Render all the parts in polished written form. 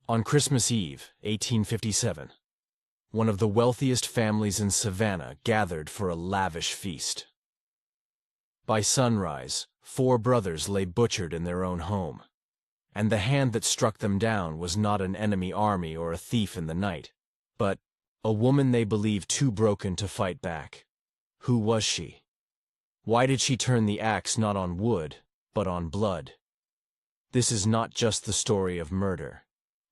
On Christmas Eve, 1857, one of the wealthiest families in Savannah gathered for a lavish feast. By sunrise, 4 brothers lay butchered in their own home, and the hand that struck them down was not an enemy army or a thief in the night, but a woman they believed too broken to fight back. Who was she? Why did she turn the axe not on wood, but on blood? This is not just the story of murder.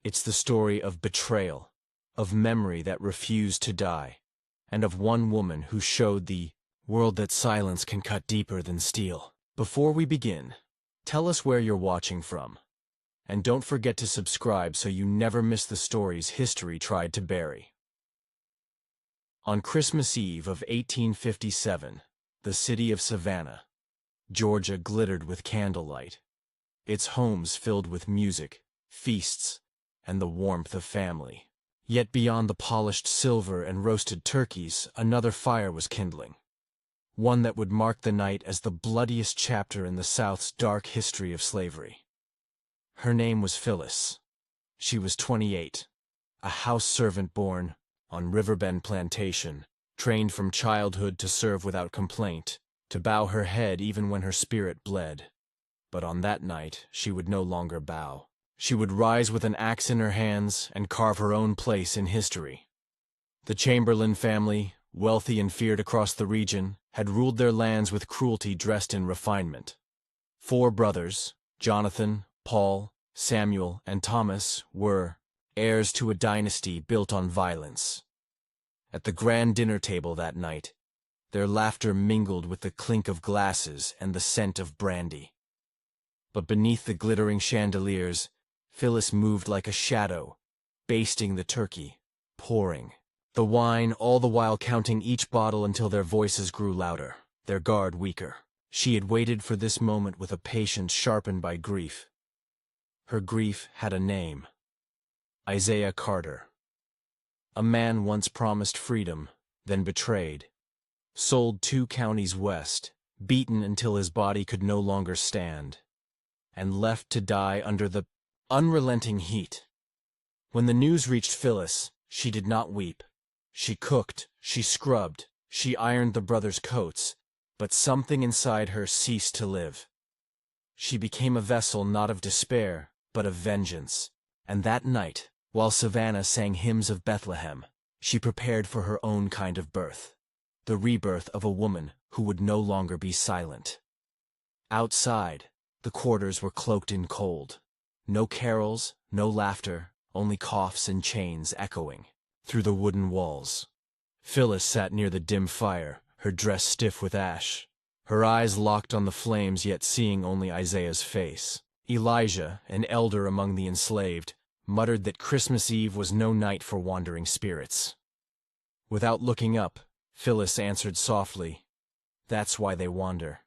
It's the story of betrayal, of memory that refused to die, and of one woman who showed the world that silence can cut deeper than steel. Before we begin, tell us where you're watching from. And don't forget to subscribe so you never miss the stories history tried to bury. On Christmas Eve of 1857, the city of Savannah, Georgia glittered with candlelight, its homes filled with music, feasts, and the warmth of family. Yet beyond the polished silver and roasted turkeys, another fire was kindling, one that would mark the night as the bloodiest chapter in the South's dark history of slavery. Her name was Phyllis. She was 28, a house servant born on Riverbend Plantation, trained from childhood to serve without complaint, to bow her head even when her spirit bled. But on that night, she would no longer bow. She would rise with an axe in her hands and carve her own place in history. The Chamberlain family, wealthy and feared across the region, had ruled their lands with cruelty dressed in refinement. 4 brothers, Jonathan, Paul, Samuel, and Thomas, were heirs to a dynasty built on violence. At the grand dinner table that night, their laughter mingled with the clink of glasses and the scent of brandy. But beneath the glittering chandeliers, Phyllis moved like a shadow, basting the turkey, pouring the wine, all the while counting each bottle until their voices grew louder, their guard weaker. She had waited for this moment with a patience sharpened by grief. Her grief had a name: Isaiah Carter. A man once promised freedom, then betrayed, sold 2 counties west, beaten until his body could no longer stand, and left to die under the unrelenting heat. When the news reached Phyllis, she did not weep. She cooked, she scrubbed, she ironed the brothers' coats, but something inside her ceased to live. She became a vessel not of despair, but of vengeance. And that night, while Savannah sang hymns of Bethlehem, she prepared for her own kind of birth, the rebirth of a woman who would no longer be silent. Outside, the quarters were cloaked in cold. No carols, no laughter, only coughs and chains echoing through the wooden walls. Phyllis sat near the dim fire, her dress stiff with ash, her eyes locked on the flames yet seeing only Isaiah's face. Elijah, an elder among the enslaved, muttered that Christmas Eve was no night for wandering spirits. Without looking up, Phyllis answered softly, "That's why they wander."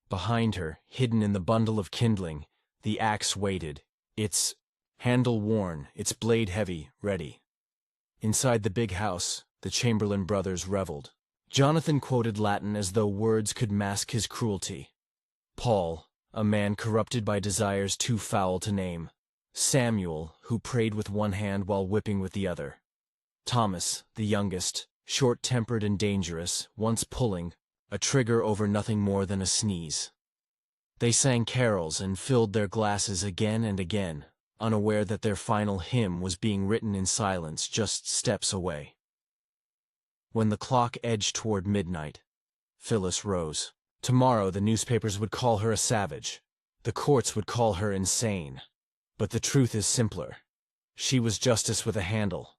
Behind her, hidden in the bundle of kindling, the axe waited, its handle worn, its blade heavy, ready. Inside the big house, the Chamberlain brothers reveled. Jonathan quoted Latin as though words could mask his cruelty. Paul, a man corrupted by desires too foul to name. Samuel, who prayed with one hand while whipping with the other. Thomas, the youngest, short-tempered and dangerous, once pulling a trigger over nothing more than a sneeze. They sang carols and filled their glasses again and again, unaware that their final hymn was being written in silence just steps away. When the clock edged toward midnight, Phyllis rose. Tomorrow the newspapers would call her a savage. The courts would call her insane. But the truth is simpler. She was justice with a handle.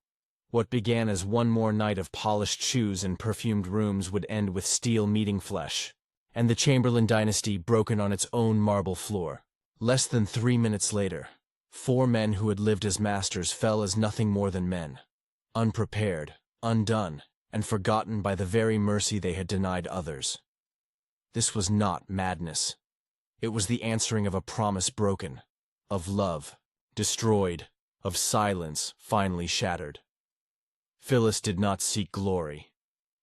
What began as one more night of polished shoes and perfumed rooms would end with steel meeting flesh, and the Chamberlain dynasty broken on its own marble floor. Less than 3 minutes later, 4 men who had lived as masters fell as nothing more than men, unprepared, undone, and forgotten by the very mercy they had denied others. This was not madness. It was the answering of a promise broken, of love destroyed, of silence finally shattered. Phyllis did not seek glory.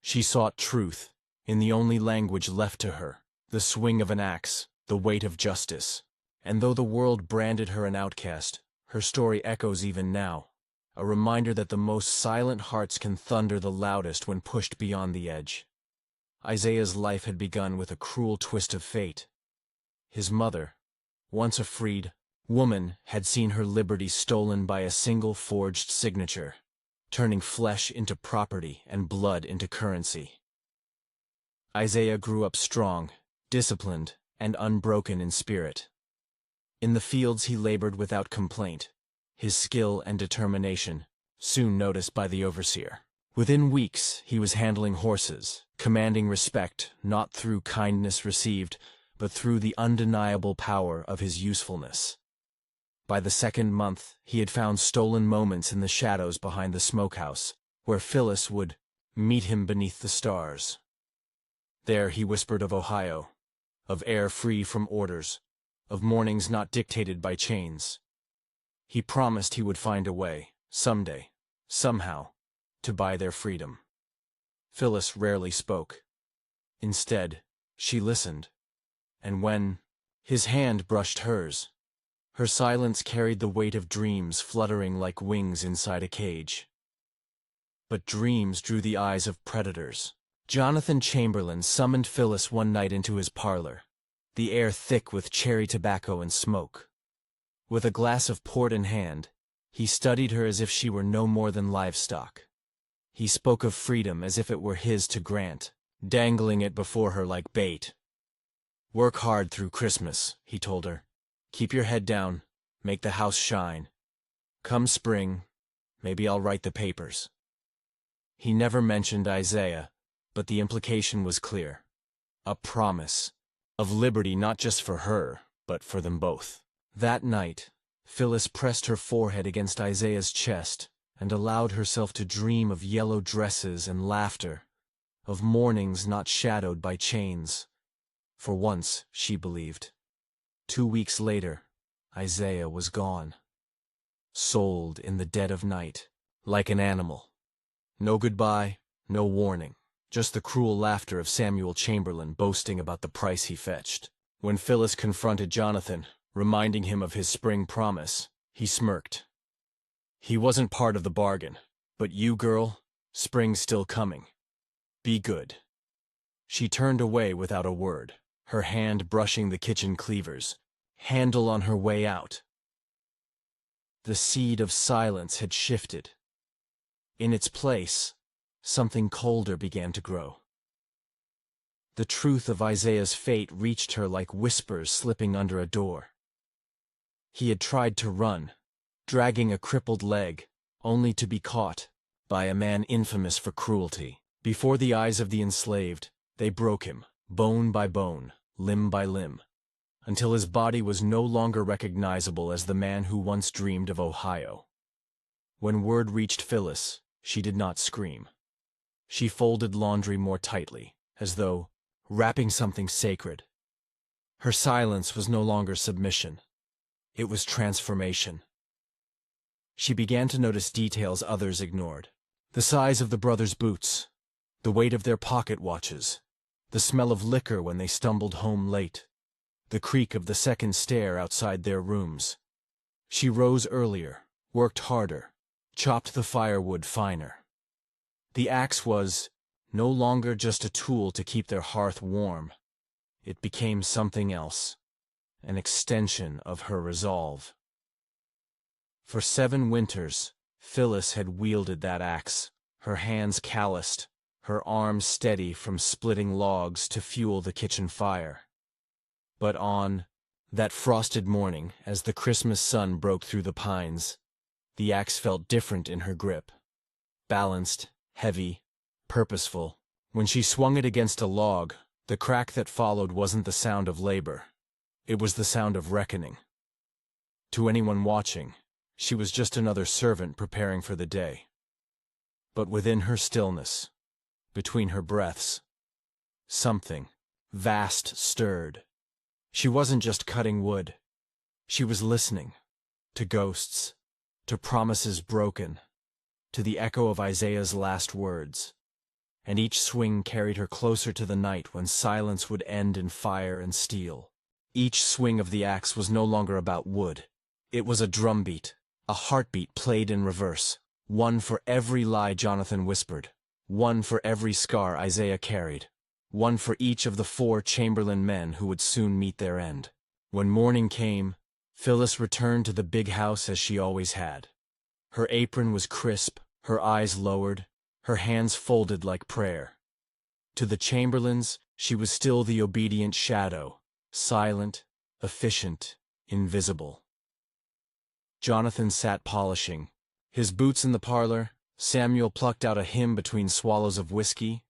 She sought truth, in the only language left to her, the swing of an axe, the weight of justice. And though the world branded her an outcast, Her story echoes even now, a reminder that the most silent hearts can thunder the loudest when pushed beyond the edge. Isaiah's life had begun with a cruel twist of fate. His mother, once a freed woman, had seen her liberty stolen by a single forged signature, turning flesh into property and blood into currency. Isaiah grew up strong, disciplined, and unbroken in spirit. In the fields he labored without complaint, his skill and determination soon noticed by the overseer. Within weeks he was handling horses, commanding respect not through kindness received, but through the undeniable power of his usefulness. By the second month he had found stolen moments in the shadows behind the smokehouse, where Phyllis would meet him beneath the stars. There he whispered of Ohio, of air free from orders, of mornings not dictated by chains. He promised he would find a way, someday, somehow, to buy their freedom. Phyllis rarely spoke. Instead, she listened, and when his hand brushed hers, her silence carried the weight of dreams fluttering like wings inside a cage. But dreams drew the eyes of predators. Jonathan Chamberlain summoned Phyllis one night into his parlor, the air thick with cherry tobacco and smoke. With a glass of port in hand, he studied her as if she were no more than livestock. He spoke of freedom as if it were his to grant, dangling it before her like bait. "Work hard through Christmas," he told her. "Keep your head down, make the house shine. Come spring, maybe I'll write the papers." He never mentioned Isaiah, but the implication was clear. A promise of liberty not just for her, but for them both. That night, Phyllis pressed her forehead against Isaiah's chest and allowed herself to dream of yellow dresses and laughter, of mornings not shadowed by chains. For once, she believed. 2 weeks later, Isaiah was gone. Sold in the dead of night, like an animal. No goodbye, no warning. Just the cruel laughter of Samuel Chamberlain boasting about the price he fetched. When Phyllis confronted Jonathan, reminding him of his spring promise, he smirked. "He wasn't part of the bargain, but you, girl, spring's still coming. Be good." She turned away without a word, her hand brushing the kitchen cleavers, handle on her way out. The seed of silence had shifted. In its place, something colder began to grow. The truth of Isaiah's fate reached her like whispers slipping under a door. He had tried to run, dragging a crippled leg, only to be caught by a man infamous for cruelty. Before the eyes of the enslaved, they broke him, bone by bone, limb by limb, until his body was no longer recognizable as the man who once dreamed of Ohio. When word reached Phyllis, she did not scream. She folded laundry more tightly, as though wrapping something sacred. Her silence was no longer submission. It was transformation. She began to notice details others ignored. The size of the brothers' boots, the weight of their pocket watches, the smell of liquor when they stumbled home late, the creak of the second stair outside their rooms. She rose earlier, worked harder, chopped the firewood finer. The axe was no longer just a tool to keep their hearth warm. It became something else, an extension of her resolve. For 7 winters, Phyllis had wielded that axe, her hands calloused, her arms steady from splitting logs to fuel the kitchen fire. But on that frosted morning, as the Christmas sun broke through the pines, the axe felt different in her grip. Balanced, heavy, purposeful. When she swung it against a log, the crack that followed wasn't the sound of labor. It was the sound of reckoning. To anyone watching, she was just another servant preparing for the day. But within her stillness, between her breaths, something vast stirred. She wasn't just cutting wood. She was listening to ghosts, to promises broken, to the echo of Isaiah's last words. And each swing carried her closer to the night when silence would end in fire and steel. Each swing of the axe was no longer about wood. It was a drumbeat, A heartbeat played in reverse, one for every lie Jonathan whispered, one for every scar Isaiah carried, one for each of the 4 Chamberlain men who would soon meet their end. When morning came, Phyllis returned to the big house as she always had. Her apron was crisp, her eyes lowered, her hands folded like prayer. To the Chamberlains, she was still the obedient shadow, silent, efficient, invisible. Jonathan sat polishing. His boots in the parlor, Samuel plucked out a hymn between swallows of whiskey,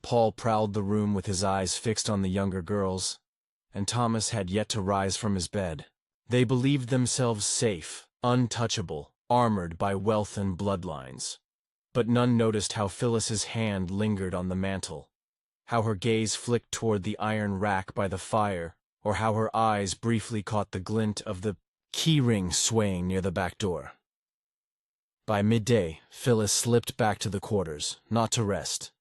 Paul prowled the room with his eyes fixed on the younger girls, and Thomas had yet to rise from his bed. They believed themselves safe, untouchable, armored by wealth and bloodlines. But none noticed how Phyllis's hand lingered on the mantel, how her gaze flicked toward the iron rack by the fire, or how her eyes briefly caught the glint of the key ring swaying near the back door. By midday, Phyllis slipped back to the quarters, not to rest.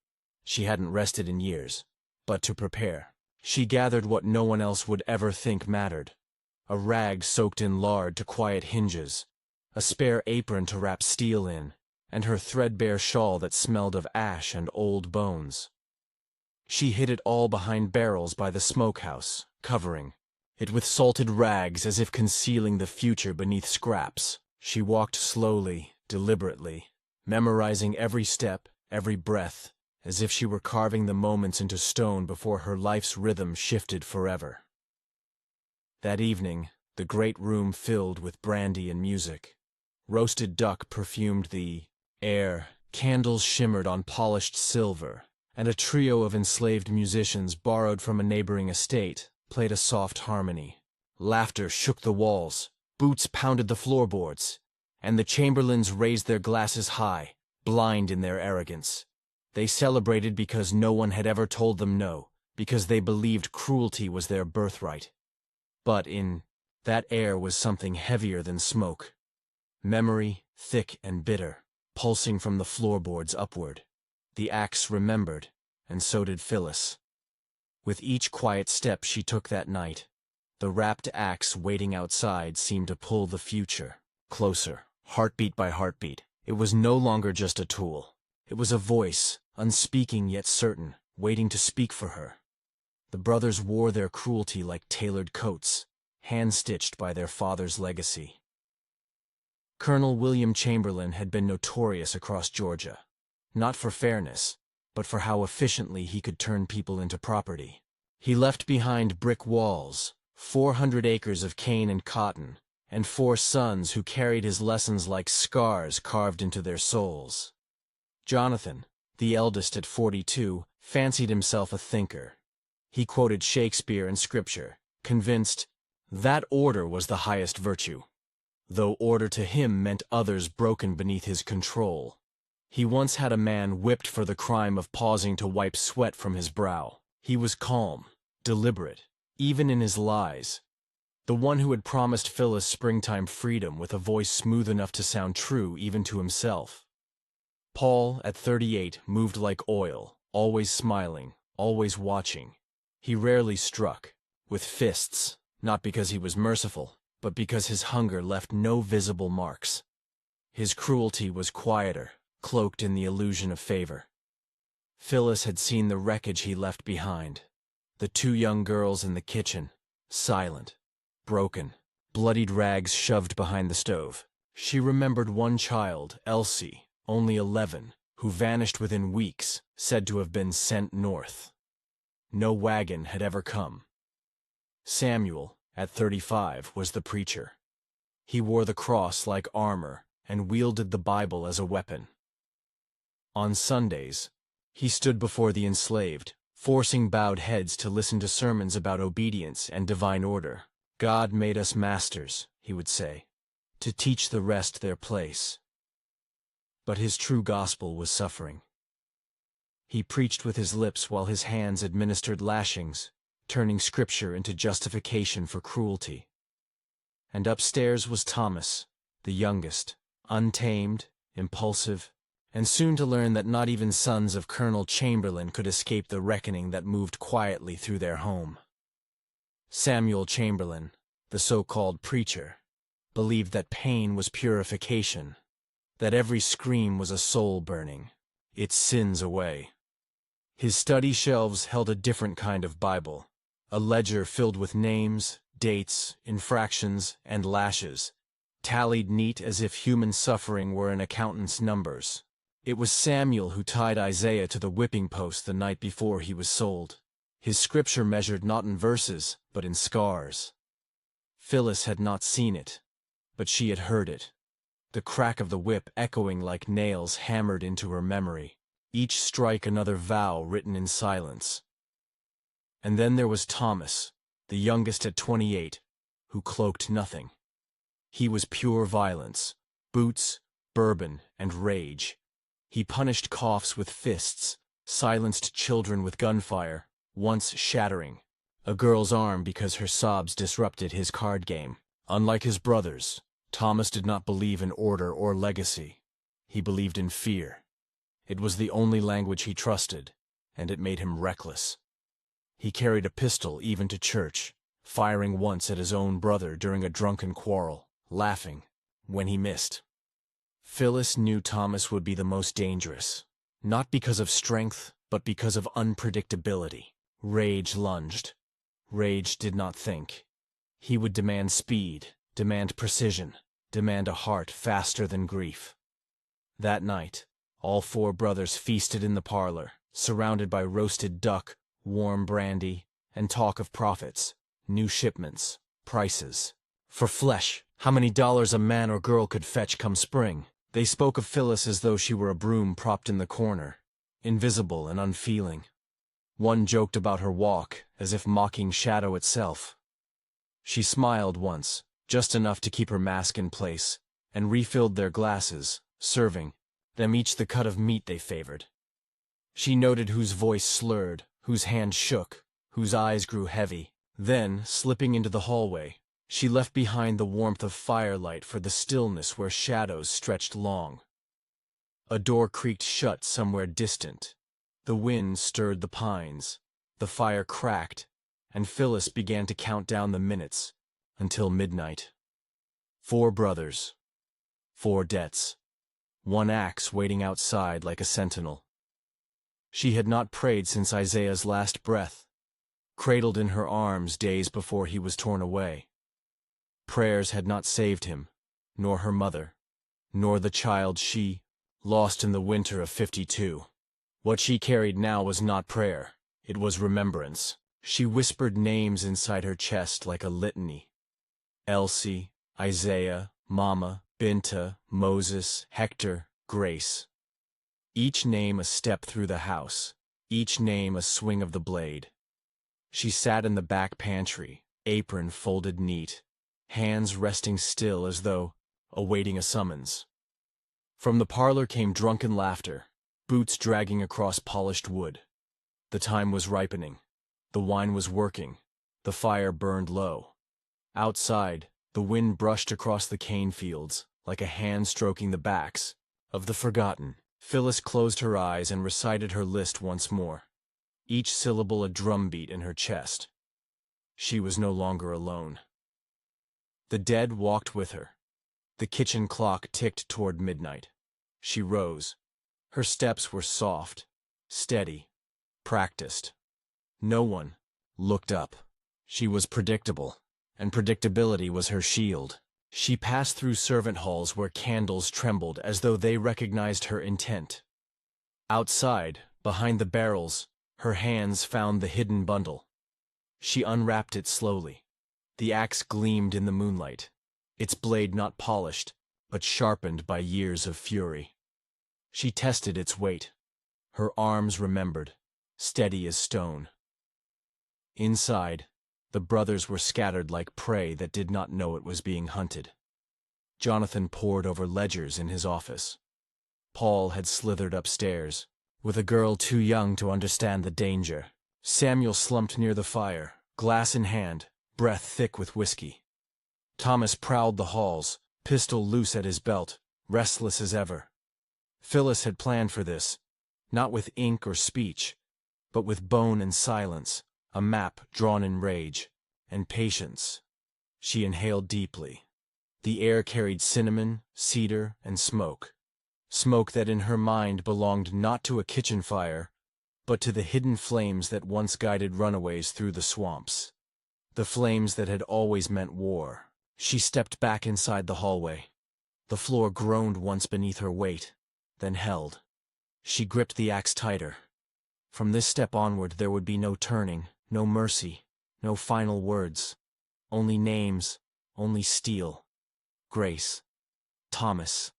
She hadn't rested in years, but to prepare. She gathered what no one else would ever think mattered: a rag soaked in lard to quiet hinges, a spare apron to wrap steel in, and her threadbare shawl that smelled of ash and old bones. She hid it all behind barrels by the smokehouse, covering it with salted rags as if concealing the future beneath scraps. She walked slowly, deliberately, memorizing every step, every breath, as if she were carving the moments into stone before her life's rhythm shifted forever. That evening, the great room filled with brandy and music. Roasted duck perfumed the air, candles shimmered on polished silver, and a trio of enslaved musicians borrowed from a neighboring estate played a soft harmony. Laughter shook the walls, boots pounded the floorboards, and the Chamberlains raised their glasses high, blind in their arrogance. They celebrated because no one had ever told them no, because they believed cruelty was their birthright. But in that air was something heavier than smoke. Memory, thick and bitter, pulsing from the floorboards upward. The axe remembered, and so did Phyllis. With each quiet step she took that night, the wrapped axe waiting outside seemed to pull the future closer, heartbeat by heartbeat. It was no longer just a tool. It was a voice, unspeaking yet certain, waiting to speak for her. The brothers wore their cruelty like tailored coats, hand-stitched by their father's legacy. Colonel William Chamberlain had been notorious across Georgia, not for fairness, but for how efficiently he could turn people into property. He left behind brick walls, 400 acres of cane and cotton, and 4 sons who carried his lessons like scars carved into their souls. Jonathan, the eldest at 42, fancied himself a thinker. He quoted Shakespeare and Scripture, convinced that order was the highest virtue, though order to him meant others broken beneath his control. He once had a man whipped for the crime of pausing to wipe sweat from his brow. He was calm, deliberate, even in his lies. The one who had promised Phyllis springtime freedom with a voice smooth enough to sound true even to himself. Paul, at 38, moved like oil, always smiling, always watching. He rarely struck, with fists, not because he was merciful, but because his hunger left no visible marks. His cruelty was quieter, cloaked in the illusion of favor. Phyllis had seen the wreckage he left behind. The 2 young girls in the kitchen, silent, broken, bloodied rags shoved behind the stove. She remembered one child, Elsie, only 11, who vanished within weeks, said to have been sent north. No wagon had ever come. Samuel, at 35, was the preacher. He wore the cross like armor and wielded the Bible as a weapon. On Sundays, he stood before the enslaved, forcing bowed heads to listen to sermons about obedience and divine order. God made us masters, he would say, to teach the rest their place. But his true gospel was suffering. He preached with his lips while his hands administered lashings, turning Scripture into justification for cruelty. And upstairs was Thomas, the youngest, untamed, impulsive, and soon to learn that not even sons of Colonel Chamberlain could escape the reckoning that moved quietly through their home. Samuel Chamberlain, the so-called preacher, believed that pain was purification, that every scream was a soul burning its sins away. His study shelves held a different kind of Bible, a ledger filled with names, dates, infractions, and lashes, tallied neat as if human suffering were an accountant's numbers. It was Samuel who tied Isaiah to the whipping post the night before he was sold. His scripture measured not in verses, but in scars. Phyllis had not seen it, but she had heard it, the crack of the whip echoing like nails hammered into her memory, each strike another vow written in silence. And then there was Thomas, the youngest at 28, who cloaked nothing. He was pure violence, boots, bourbon, and rage. He punished coughs with fists, silenced children with gunfire, once shattering a girl's arm because her sobs disrupted his card game. Unlike his brothers, Thomas did not believe in order or legacy. He believed in fear. It was the only language he trusted, and it made him reckless. He carried a pistol even to church, firing once at his own brother during a drunken quarrel, laughing when he missed. Phyllis knew Thomas would be the most dangerous, not because of strength, but because of unpredictability. Rage lunged. Rage did not think. He would demand speed, demand precision, demand a heart faster than grief. That night, all four brothers feasted in the parlor, surrounded by roasted duck, warm brandy, and talk of profits, new shipments, prices. For flesh, how many dollars a man or girl could fetch come spring? They spoke of Phyllis as though she were a broom propped in the corner, invisible and unfeeling. One joked about her walk, as if mocking shadow itself. She smiled once, just enough to keep her mask in place, and refilled their glasses, serving them each the cut of meat they favored. She noted whose voice slurred, whose hand shook, whose eyes grew heavy. Then, slipping into the hallway, she left behind the warmth of firelight for the stillness where shadows stretched long. A door creaked shut somewhere distant. The wind stirred the pines, the fire cracked, and Phyllis began to count down the minutes until midnight. 4 brothers, 4 debts, 1 axe waiting outside like a sentinel. She had not prayed since Isaiah's last breath, cradled in her arms days before he was torn away. Prayers had not saved him, nor her mother, nor the child she lost in the winter of '52. What she carried now was not prayer, it was remembrance. She whispered names inside her chest like a litany. Elsie, Isaiah, Mama, Binta, Moses, Hector, Grace. Each name a step through the house, each name a swing of the blade. She sat in the back pantry, apron folded neat, hands resting still as though awaiting a summons. From the parlor came drunken laughter, boots dragging across polished wood. The time was ripening. The wine was working. The fire burned low. Outside, the wind brushed across the cane fields, like a hand stroking the backs of the forgotten. Phyllis closed her eyes and recited her list once more, each syllable a drumbeat in her chest. She was no longer alone. The dead walked with her. The kitchen clock ticked toward midnight. She rose. Her steps were soft, steady, practiced. No one looked up. She was predictable, and predictability was her shield. She passed through servant halls where candles trembled as though they recognized her intent. Outside, behind the barrels, her hands found the hidden bundle. She unwrapped it slowly. The axe gleamed in the moonlight, its blade not polished, but sharpened by years of fury. She tested its weight. Her arms remembered, steady as stone. Inside, the brothers were scattered like prey that did not know it was being hunted. Jonathan pored over ledgers in his office. Paul had slithered upstairs, with a girl too young to understand the danger. Samuel slumped near the fire, glass in hand, breath thick with whiskey. Thomas prowled the halls, pistol loose at his belt, restless as ever. Phyllis had planned for this, not with ink or speech, but with bone and silence, a map drawn in rage, and patience. She inhaled deeply. The air carried cinnamon, cedar, and smoke. Smoke that in her mind belonged not to a kitchen fire, but to the hidden flames that once guided runaways through the swamps. The flames that had always meant war. She stepped back inside the hallway. The floor groaned once beneath her weight, then held. She gripped the axe tighter. From this step onward there would be no turning, no mercy, no final words. Only names, only steel. Grace. Thomas.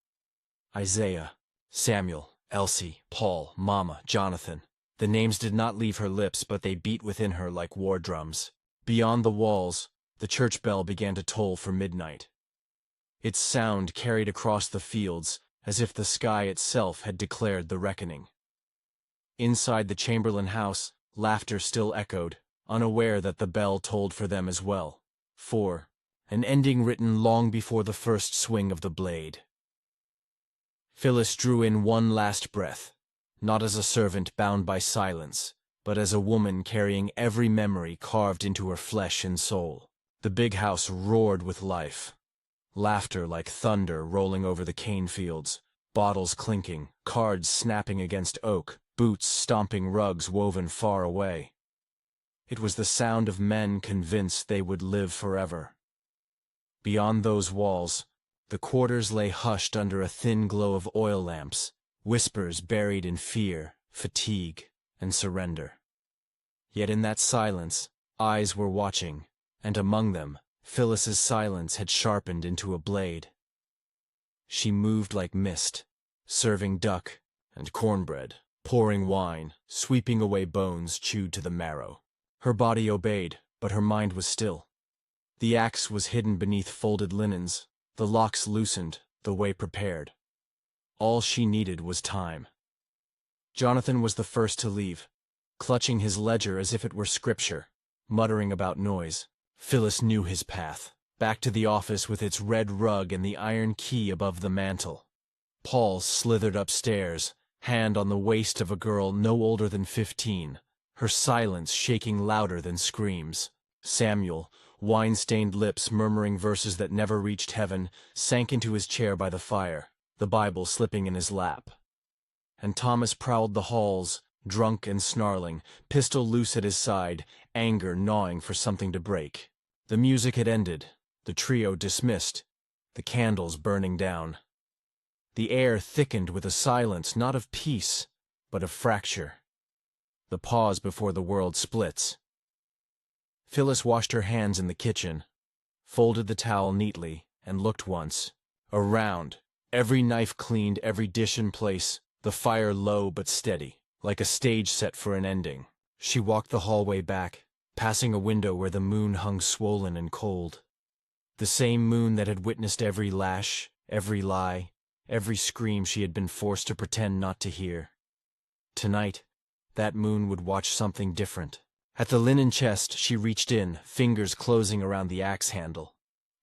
Isaiah. Samuel. Elsie. Paul. Mama. Jonathan. The names did not leave her lips, but they beat within her like war drums. Beyond the walls, the church bell began to toll for midnight. Its sound carried across the fields, as if the sky itself had declared the reckoning. Inside the Chamberlain house, laughter still echoed, unaware that the bell tolled for them as well. An ending written long before the first swing of the blade. Phyllis drew in one last breath, not as a servant bound by silence, but as a woman carrying every memory carved into her flesh and soul. The big house roared with life. Laughter like thunder rolling over the cane fields, bottles clinking, cards snapping against oak, boots stomping rugs woven far away. It was the sound of men convinced they would live forever. Beyond those walls, the quarters lay hushed under a thin glow of oil lamps, whispers buried in fear, fatigue, and surrender. Yet in that silence, eyes were watching, and among them, Phyllis's silence had sharpened into a blade. She moved like mist, serving duck and cornbread, pouring wine, sweeping away bones chewed to the marrow. Her body obeyed, but her mind was still. The axe was hidden beneath folded linens, the locks loosened, the way prepared. All she needed was time. Jonathan was the first to leave, clutching his ledger as if it were scripture, muttering about noise. Phyllis knew his path, back to the office with its red rug and the iron key above the mantel. Paul slithered upstairs, hand on the waist of a girl no older than 15, her silence shaking louder than screams. Samuel, wine-stained lips murmuring verses that never reached heaven, sank into his chair by the fire, the Bible slipping in his lap. And Thomas prowled the halls, drunk and snarling, pistol loose at his side, anger gnawing for something to break. The music had ended, the trio dismissed, the candles burning down. The air thickened with a silence not of peace, but of fracture. The pause before the world splits. Phyllis washed her hands in the kitchen, folded the towel neatly, and looked once. Around, every knife cleaned, every dish in place, the fire low but steady, like a stage set for an ending. She walked the hallway back, passing a window where the moon hung swollen and cold. The same moon that had witnessed every lash, every lie, every scream she had been forced to pretend not to hear. Tonight, that moon would watch something different. At the linen chest, she reached in, fingers closing around the axe handle.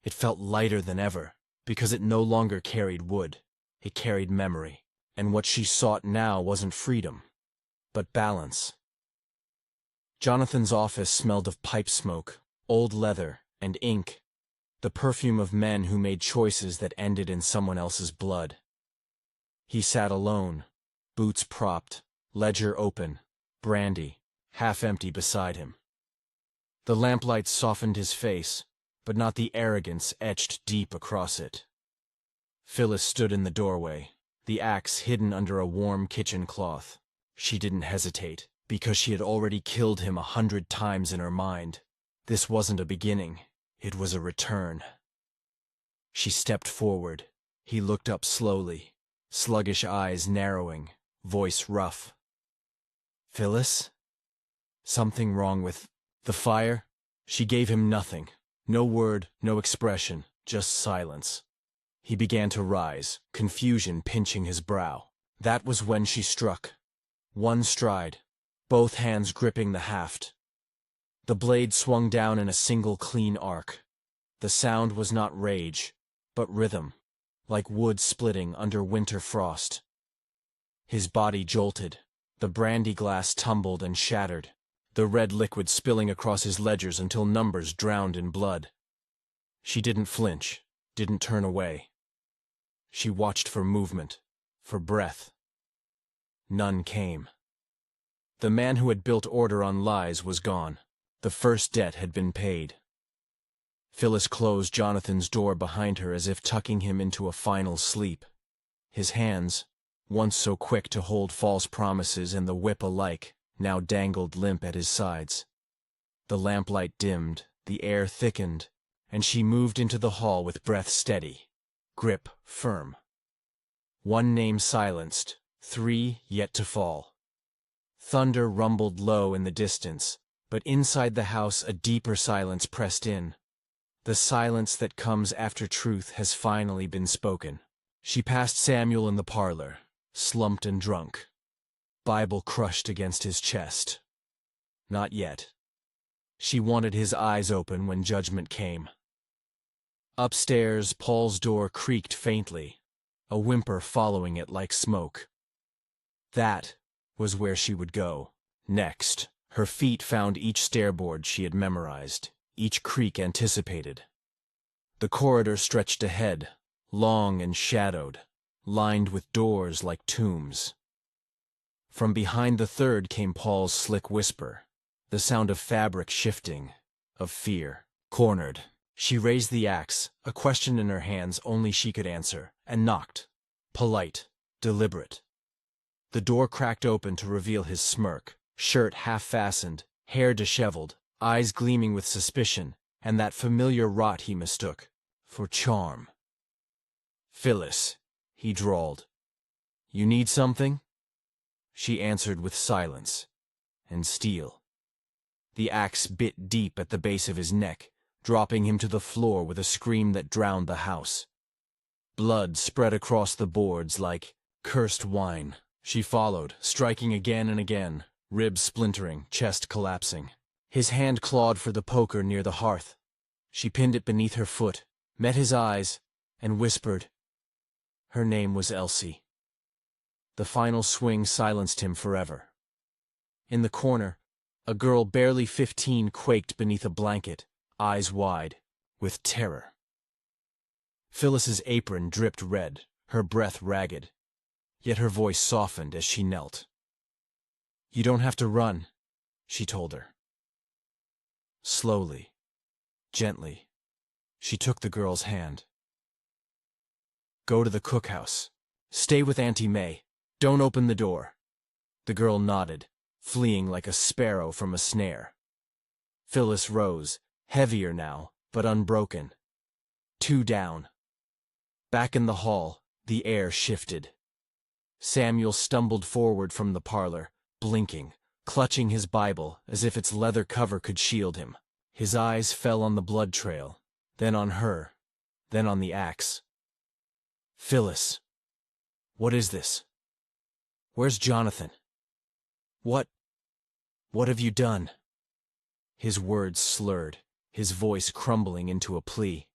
It felt lighter than ever, because it no longer carried wood. It carried memory. And what she sought now wasn't freedom, but balance. Jonathan's office smelled of pipe smoke, old leather, and ink, the perfume of men who made choices that ended in someone else's blood. He sat alone, boots propped, ledger open, brandy half empty beside him. The lamplight softened his face, but not the arrogance etched deep across it. Phyllis stood in the doorway, the axe hidden under a warm kitchen cloth. She didn't hesitate, because she had already killed him 100 times in her mind. This wasn't a beginning, it was a return. She stepped forward. He looked up slowly, sluggish eyes narrowing, voice rough. "Phyllis? Something wrong with the fire?" She gave him nothing, no word, no expression, just silence. He began to rise, confusion pinching his brow. That was when she struck. One stride, both hands gripping the haft. The blade swung down in a single clean arc. The sound was not rage, but rhythm, like wood splitting under winter frost. His body jolted. The brandy glass tumbled and shattered, the red liquid spilling across his ledgers until numbers drowned in blood. She didn't flinch, didn't turn away. She watched for movement, for breath. None came. The man who had built order on lies was gone. The first debt had been paid. Phyllis closed Jonathan's door behind her as if tucking him into a final sleep. His hands, once so quick to hold false promises and the whip alike, now dangled limp at his sides. The lamplight dimmed, the air thickened, and she moved into the hall with breath steady, grip firm. One name silenced, 3 yet to fall. Thunder rumbled low in the distance, but inside the house a deeper silence pressed in. The silence that comes after truth has finally been spoken. She passed Samuel in the parlor, slumped and drunk. Bible crushed against his chest. Not yet. She wanted his eyes open when judgment came. Upstairs, Paul's door creaked faintly, a whimper following it like smoke. That was where she would go next. Her feet found each stairboard she had memorized, each creak anticipated. The corridor stretched ahead, long and shadowed, lined with doors like tombs. From behind the third came Paul's slick whisper, the sound of fabric shifting, of fear. Cornered, she raised the axe, a question in her hands only she could answer, and knocked. Polite, deliberate. The door cracked open to reveal his smirk, shirt half-fastened, hair disheveled, eyes gleaming with suspicion, and that familiar rot he mistook for charm. "Phyllis," he drawled. "You need something?" She answered with silence and steel. The axe bit deep at the base of his neck, dropping him to the floor with a scream that drowned the house. Blood spread across the boards like cursed wine. She followed, striking again and again, ribs splintering, chest collapsing. His hand clawed for the poker near the hearth. She pinned it beneath her foot, met his eyes, and whispered. Her name was Elsie. The final swing silenced him forever. In the corner, a girl barely 15 quaked beneath a blanket, eyes wide, with terror. Phyllis's apron dripped red, her breath ragged, yet her voice softened as she knelt. "You don't have to run," she told her. Slowly, gently, she took the girl's hand. "Go to the cookhouse. Stay with Auntie May. Don't open the door." The girl nodded, fleeing like a sparrow from a snare. Phyllis rose, heavier now, but unbroken. 2 down. Back in the hall, the air shifted. Samuel stumbled forward from the parlor, blinking, clutching his Bible as if its leather cover could shield him. His eyes fell on the blood trail, then on her, then on the axe. "Phyllis, what is this? Where's Jonathan? What have you done?" His words slurred, his voice crumbling into a plea.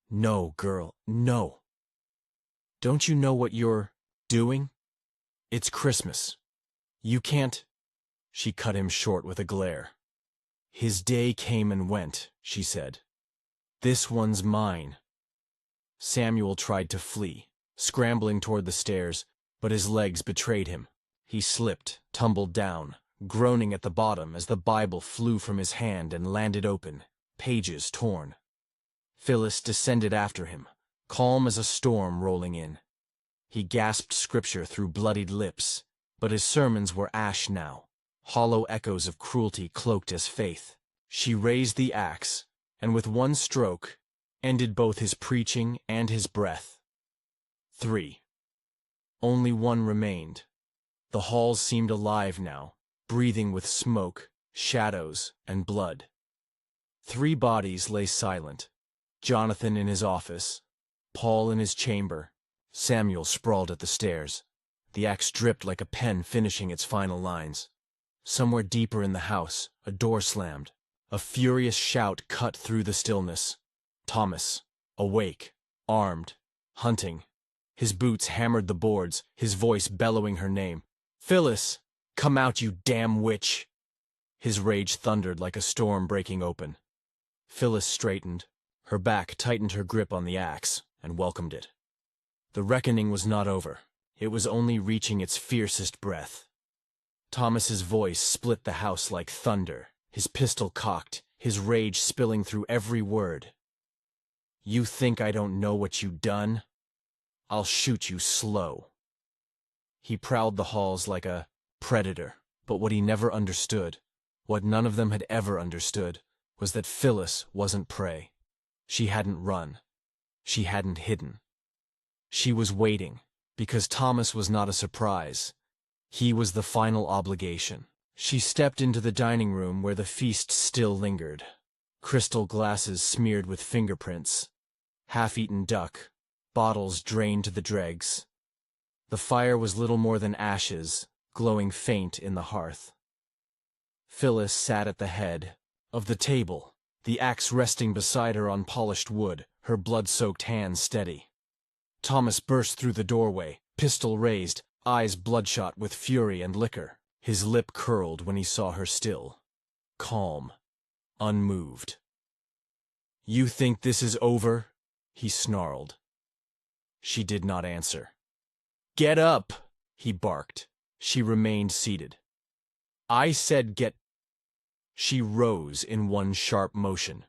"No, girl, no. Don't you know what you're doing? It's Christmas. You can't—" She cut him short with a glare. "His day came and went," she said. "This one's mine." Samuel tried to flee, scrambling toward the stairs, but his legs betrayed him. He slipped, tumbled down, groaning at the bottom as the Bible flew from his hand and landed open, pages torn. Phyllis descended after him, calm as a storm rolling in. He gasped scripture through bloodied lips, but his sermons were ash now, hollow echoes of cruelty cloaked as faith. She raised the axe, and with one stroke, ended both his preaching and his breath. 3. Only one remained. The halls seemed alive now, breathing with smoke, shadows, and blood. 3 bodies lay silent. Jonathan in his office, Paul in his chamber, Samuel sprawled at the stairs. The axe dripped like a pen finishing its final lines. Somewhere deeper in the house, a door slammed. A furious shout cut through the stillness. Thomas, awake, armed, hunting. His boots hammered the boards, his voice bellowing her name. "Phyllis, come out, you damn witch!" His rage thundered like a storm breaking open. Phyllis straightened, Her back tightened her grip on the axe and welcomed it. The reckoning was not over. It was only reaching its fiercest breath. Thomas's voice split the house like thunder, his pistol cocked, his rage spilling through every word. "You think I don't know what you done? I'll shoot you slow." He prowled the halls like a predator, but what he never understood, what none of them had ever understood, was that Phyllis wasn't prey. She hadn't run. She hadn't hidden. She was waiting, because Thomas was not a surprise. He was the final obligation. She stepped into the dining room where the feast still lingered. Crystal glasses smeared with fingerprints, half-eaten duck, bottles drained to the dregs. The fire was little more than ashes, glowing faint in the hearth. Phyllis sat at the head of the table, the axe resting beside her on polished wood, her blood-soaked hands steady. Thomas burst through the doorway, pistol raised, eyes bloodshot with fury and liquor. His lip curled when he saw her still, calm, unmoved. "You think this is over?" he snarled. She did not answer. "Get up!" he barked. She remained seated. "I said get—" She rose in one sharp motion.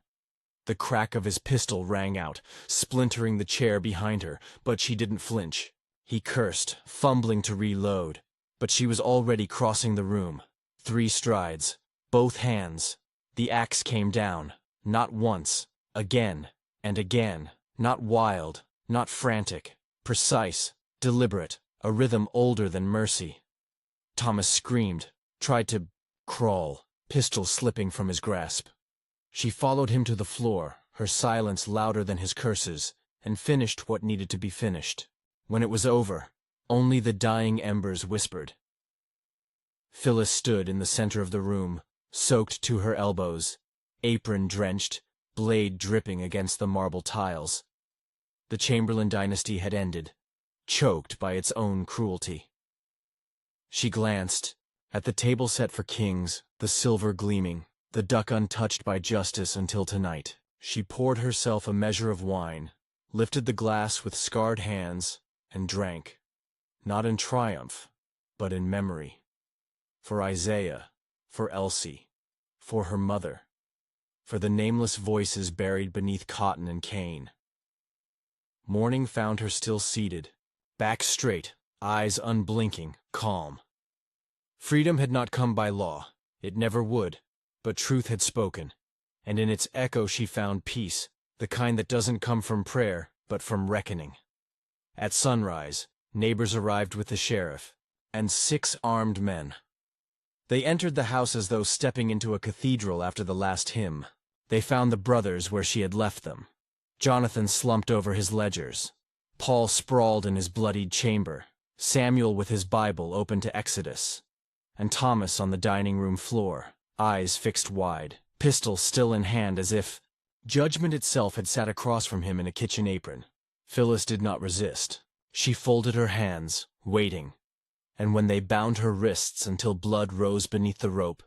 The crack of his pistol rang out, splintering the chair behind her, but she didn't flinch. He cursed, fumbling to reload, but she was already crossing the room. 3 strides, both hands. The axe came down, not once, again and again, not wild, not frantic, precise, deliberate, a rhythm older than mercy. Thomas screamed, tried to crawl, pistol slipping from his grasp. She followed him to the floor, her silence louder than his curses, and finished what needed to be finished. When it was over, only the dying embers whispered. Phyllis stood in the center of the room, soaked to her elbows, apron drenched, blade dripping against the marble tiles. The Chamberlain dynasty had ended, choked by its own cruelty. She glanced at the table set for kings, the silver gleaming, the duck untouched by justice until tonight. She poured herself a measure of wine, lifted the glass with scarred hands, and drank, not in triumph, but in memory. For Isaiah, for Elsie, for her mother, for the nameless voices buried beneath cotton and cane. Morning found her still seated, back straight, eyes unblinking, calm. Freedom had not come by law, it never would, but truth had spoken, and in its echo she found peace, the kind that doesn't come from prayer, but from reckoning. At sunrise, neighbors arrived with the sheriff, and 6 armed men. They entered the house as though stepping into a cathedral after the last hymn. They found the brothers where she had left them. Jonathan slumped over his ledgers. Paul sprawled in his bloodied chamber, Samuel with his Bible open to Exodus, and Thomas on the dining room floor, eyes fixed wide, pistol still in hand as if judgment itself had sat across from him in a kitchen apron. Phyllis did not resist. She folded her hands, waiting, and when they bound her wrists until blood rose beneath the rope,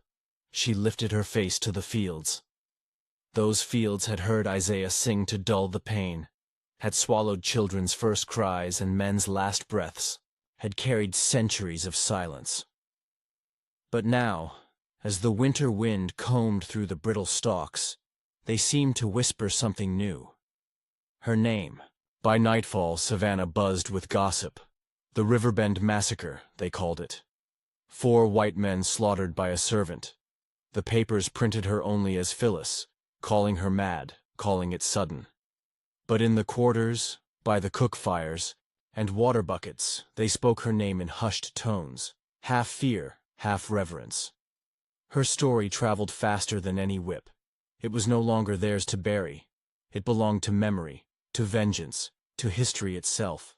she lifted her face to the fields. Those fields had heard Isaiah sing to dull the pain, had swallowed children's first cries and men's last breaths, had carried centuries of silence. But now, as the winter wind combed through the brittle stalks, they seemed to whisper something new. Her name. By nightfall, Savannah buzzed with gossip. The Riverbend Massacre, they called it. 4 white men slaughtered by a servant. The papers printed her only as Phyllis, calling her mad, calling it sudden. But in the quarters, by the cook fires, and water buckets, they spoke her name in hushed tones, half fear, half reverence. Her story traveled faster than any whip. It was no longer theirs to bury. It belonged to memory, to vengeance, to history itself.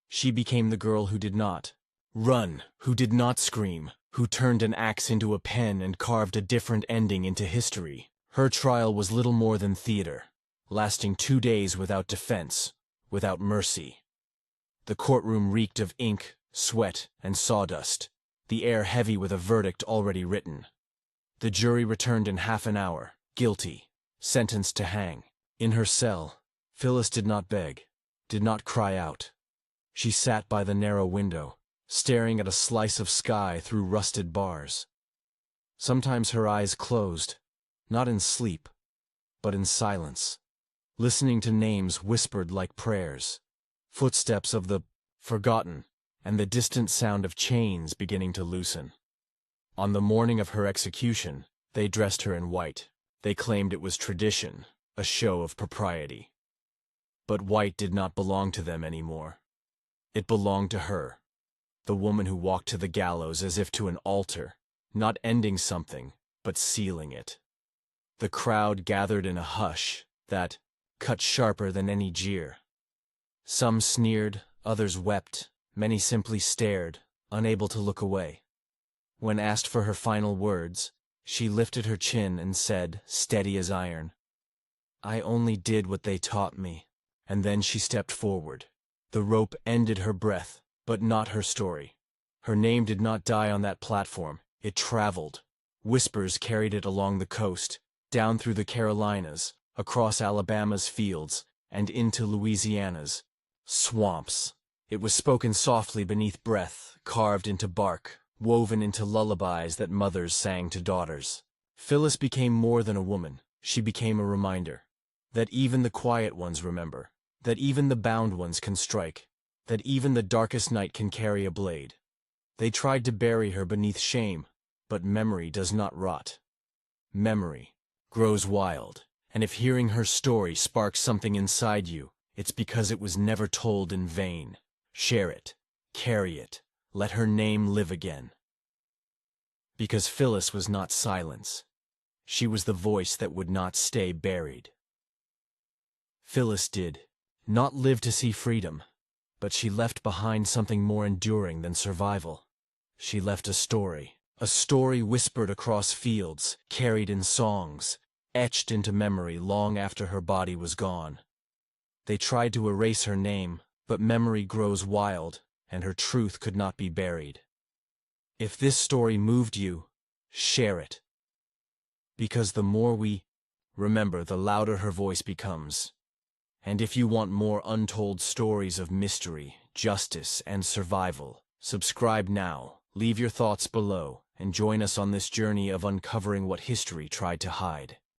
She became the girl who did not run, who did not scream, who turned an axe into a pen and carved a different ending into history. Her trial was little more than theater, lasting 2 days without defense, without mercy. The courtroom reeked of ink, sweat, and sawdust, the air heavy with a verdict already written. The jury returned in half an hour, guilty, sentenced to hang. In her cell, Phyllis did not beg, did not cry out. She sat by the narrow window, staring at a slice of sky through rusted bars. Sometimes her eyes closed, not in sleep, but in silence, listening to names whispered like prayers, footsteps of the forgotten, and the distant sound of chains beginning to loosen. On the morning of her execution, they dressed her in white. They claimed it was tradition, a show of propriety. But white did not belong to them anymore. It belonged to her, the woman who walked to the gallows as if to an altar, not ending something, but sealing it. The crowd gathered in a hush that cut sharper than any jeer. Some sneered, others wept, many simply stared, unable to look away. When asked for her final words, she lifted her chin and said, steady as iron, "I only did what they taught me." And then she stepped forward. The rope ended her breath, but not her story. Her name did not die on that platform. It traveled. Whispers carried it along the coast, down through the Carolinas, across Alabama's fields, and into Louisiana's swamps. It was spoken softly beneath breath, carved into bark, woven into lullabies that mothers sang to daughters. Phyllis became more than a woman. She became a reminder that even the quiet ones remember, that even the bound ones can strike, that even the darkest night can carry a blade. They tried to bury her beneath shame, but memory does not rot. Memory grows wild, and if hearing her story sparks something inside you, it's because it was never told in vain. Share it, carry it, let her name live again. Because Phyllis was not silence. She was the voice that would not stay buried. Phyllis did not live to see freedom, but she left behind something more enduring than survival. She left a story whispered across fields, carried in songs, etched into memory long after her body was gone. They tried to erase her name, but memory grows wild, and her truth could not be buried. If this story moved you, share it. Because the more we remember, the louder her voice becomes. And if you want more untold stories of mystery, justice, and survival, subscribe now, leave your thoughts below, and join us on this journey of uncovering what history tried to hide.